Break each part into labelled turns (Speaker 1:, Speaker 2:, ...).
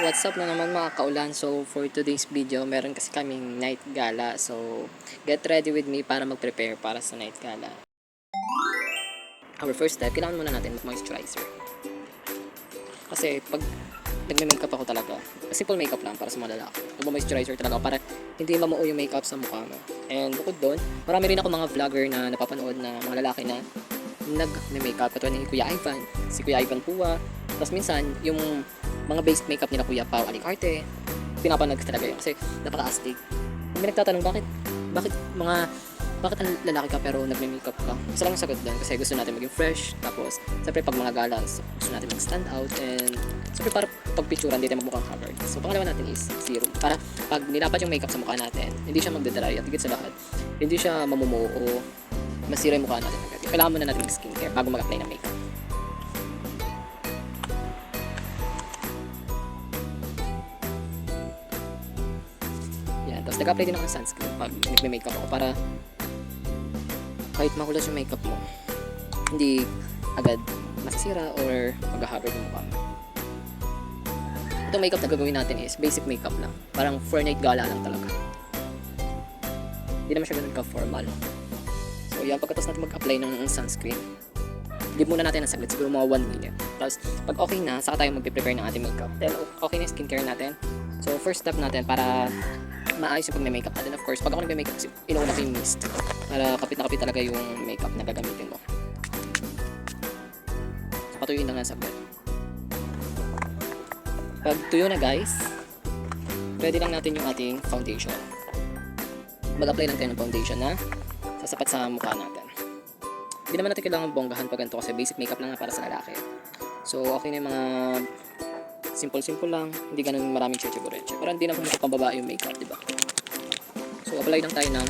Speaker 1: What's up na naman mga kaulan? So for today's video, meron kasi kaming night gala. So get ready with me para mag-prepare para sa night gala. Our first step, kailangan muna natin mag-moisturizer. Kasi pag nagme-makeup ako talaga, simple makeup lang para sa mga lalaki. Mag-moisturizer talaga para hindi mamuo yung makeup sa mukha mo. And bukod doon, marami rin ako mga vlogger na napapanood na mga lalaki na nag-makeup. Katulad ni Kuya Ivan, si Kuya Ivan Pua. Tapos minsan, yung mga basic makeup nila Kuya Pao Alicarte, pinapanood ko talaga yun kasi napaka-astig. Kung may nagtatanong bakit ang lalaki ka pero nagme-makeup ka? Isa lang ang sagot doon kasi gusto natin maging fresh. Tapos, siyempre pag mga gala, gusto natin mag-stand out. And siyempre para pag-picturean, hindi tayo magmukhang covered. So, pangalawa natin is serum. Para pag nilapat yung makeup sa mukha natin, hindi siya magdadry at higit sa lahat, hindi siya mamumuo o masira yung mukha natin agad. Kailangan muna natin mag-skincare bago mag-apply ng makeup. Yan, tapos nag-apply din ako ng sunscreen pag nagme-makeup ako para kahit makulas yung makeup mo, hindi agad masisira or mag-haggard yung mukha mo. Itong makeup na gagawin natin is basic makeup lang. Parang for night gala lang talaga. Hindi naman siya ganun ka-formal. So yan, pagkatapos natin mag-apply ng sunscreen, give muna natin ng saglit, siguro mga 1 minute. Tapos pag okay na, saka tayo mag-prepare ng ating makeup. Then okay na yung skincare natin. So first step natin para maayos yung pag-makeup natin. Of course, pag ako nag-makeup, inuuna ko yung mist para kapit na kapit talaga yung makeup na gagamitin mo. So patuyuin lang ng saglit. Pag tuyo na guys, ready lang natin yung ating foundation. Mag-apply lang tayo ng foundation na sasapat sa mukha natin. Hindi naman natin kailangan bonggahan pag ganito kasi basic makeup lang na para sa lalaki. So okay na yung mga simple lang, hindi ganun maraming cheche-boreche. Para hindi na pumunta pang babae yung makeup, diba? So apply lang tayo ng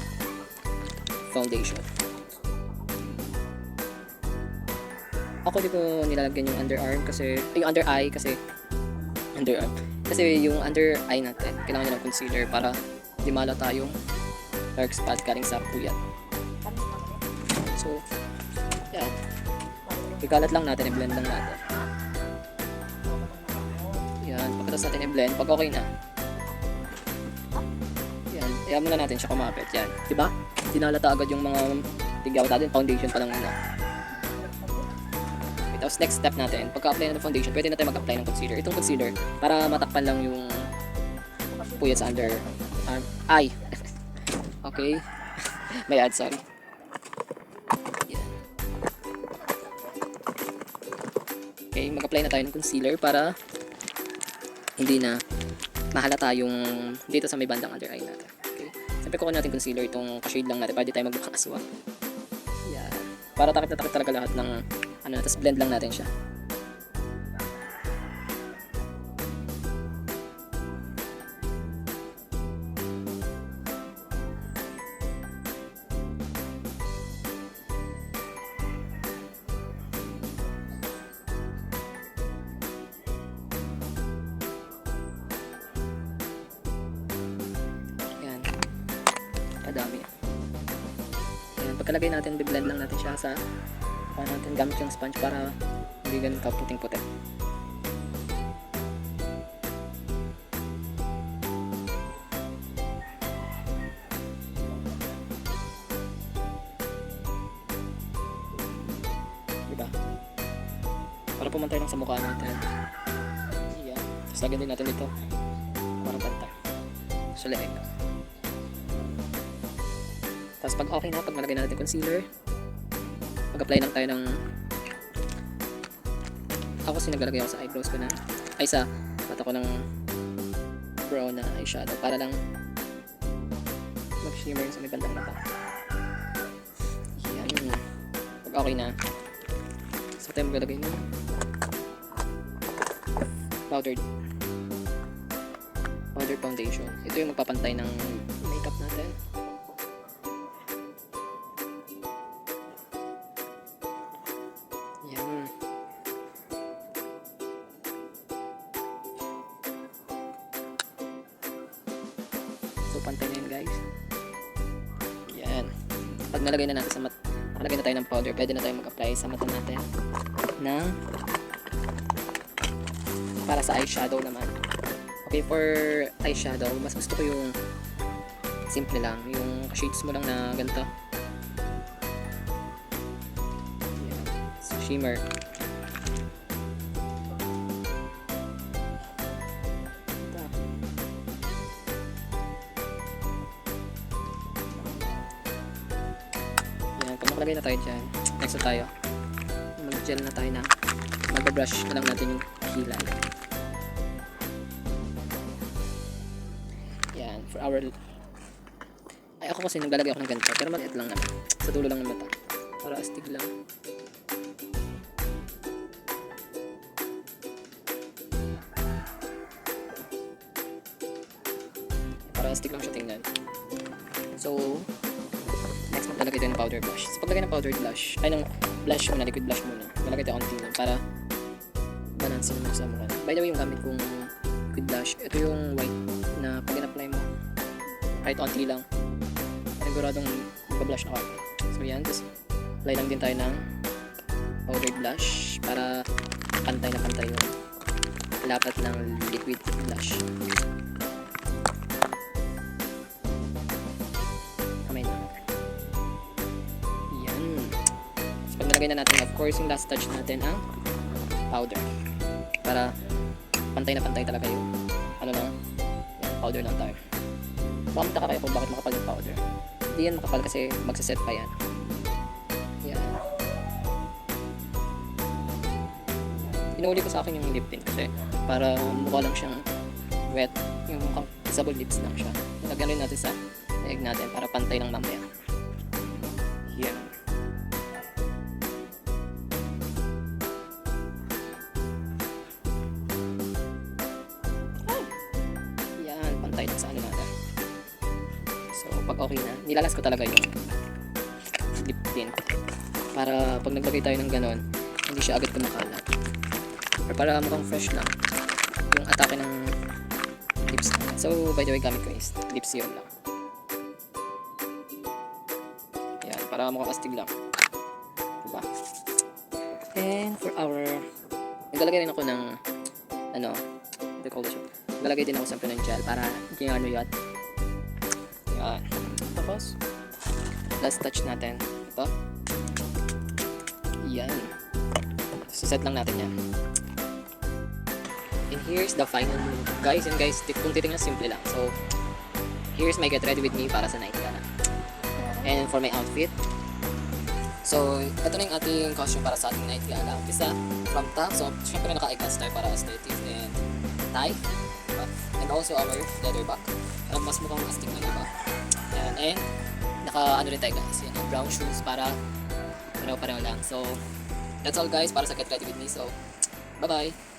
Speaker 1: foundation. Ako di ko nilalagyan yung underarm kasi, yung under eye kasi underarm. Kasi yung under eye natin, kailangan nyo ng concealer para di malata yung dark spot galing sa puyat. So, yan. Ikalat lang natin, i-blend lang natin. Yan, pagkatapos natin i-blend, pag okay na. Yan, ayaw muna natin siya kumapit. Yan, diba? Hindi nalata agad yung mga tigawat natin, foundation pa lang muna. Okay, tapos next step natin, pagka-apply na ng foundation, pwede na tayo mag-apply ng concealer. Itong concealer, para matakpan lang yung puyat sa under arm. Ay! Okay. May ad, sorry. Yan. Okay, mag-apply na tayo ng concealer para hindi na mahalata yung dito sa may bandang under eye natin. Okay? Siyempre kukunin natin concealer, itong shade lang natin para di tayo magmukhang aswang. Yan. Para takip na takip talaga lahat ng ano, tapos blend lang natin siya. Kadami. Ayan, pagkalagay natin, biblend lang natin siya sa natin gamit yung sponge para hindi ganun ka puting-puti. Diba? Para pumantay lang sa mukha natin. Ayan. Tapos lagyan din natin ito para pantay. So, leeg. Tapos pag okay na, pag malagay na natin concealer, mag-apply lang tayo ng, ako kasi naglalagay ako sa eyebrows ko na, ay sa mata ko ng brown na eyeshadow para lang mag-shimmer sa may bandang mata. Yan. Pag okay na, so tayo maglalagay ng powdered foundation. Ito yung magpapantay ng makeup natin. So, pantay na yun guys. Yan. Pag nalagay na natin sa nakalagay na tayo ng powder, pwede na tayo mag-apply sa mata natin ng para sa eyeshadow naman. Okay, for eyeshadow, mas gusto ko yung simple lang, yung shades mo lang na ganito. Yan. So, shimmer. Yan, pag nakalagay na tayo dyan, next na tayo. Mag-gel na tayo na. Mag-brush na lang natin yung kilay. Yan, for our... Ay, ako kasi naglalagay ako ng ganito, pero maliit lang naman. Sa dulo lang ng mata. Para astig lang. Para astig lang siya tingnan. So, next maglalagay tayo ng powder blush. So, paglagay ng powder blush, ay ng blush muna, liquid blush muna. Lalagay tayo konti lang para balance mo sa mukha. By the way, yung gamit kong liquid blush, ito yung white na pag in-apply mo, kahit konti lang, siguradong magpa-blush na konti. So yan, just apply lang din tayo ng powder blush para pantay na pantay yung lapat ng liquid blush. Kamay na. Yan. So pag nalagay na natin, of course, yung last touch natin ang powder. Para pantay na pantay talaga yung ano lang, yan, powder lang tayo. Makamta ka kayo kung bakit makapal yung powder. Hindi yan makapal kasi magsaset pa yan. Yan. Inuuli ko sa akin yung lip tint kasi para mukha lang siyang wet. Yung mukhang kissable lips lang siya. Nilagyan rin natin sa leeg natin para pantay lang mamaya. Yan. Yan, pantay lang sa ano natin. So, pag okay na, nilalas ko talaga yung lip tint para pag naglagay tayo ng ganon, hindi siya agad kumakalat. Or para mukhang fresh lang yung atake ng lips natin. So, by the way, gamit ko is lip serum lang. Yan, para mukhang astig lang. Diba? And for our... Naglalagay rin ako ng ano, the call siya. Naglalagay din ako sa ng gel para hindi ano yun. Yan. Tapos, last touch natin. Ito. Yan. Set lang natin yan. And here's the final look. Guys, and guys, kung titignan, simple lang. So, here's my get ready with me para sa night gala. And for my outfit. So, ito na yung ating costume para sa ating night gala. Umpisa from top. So, syempre naka-icons tayo para aesthetic and tie. And also our leather bag. Mas mukhang astig na diba? And naka-ano rin tayo guys. Yan, brown shoes para pareho-pareho lang. So, that's all guys para sa get ready with me. So, bye-bye!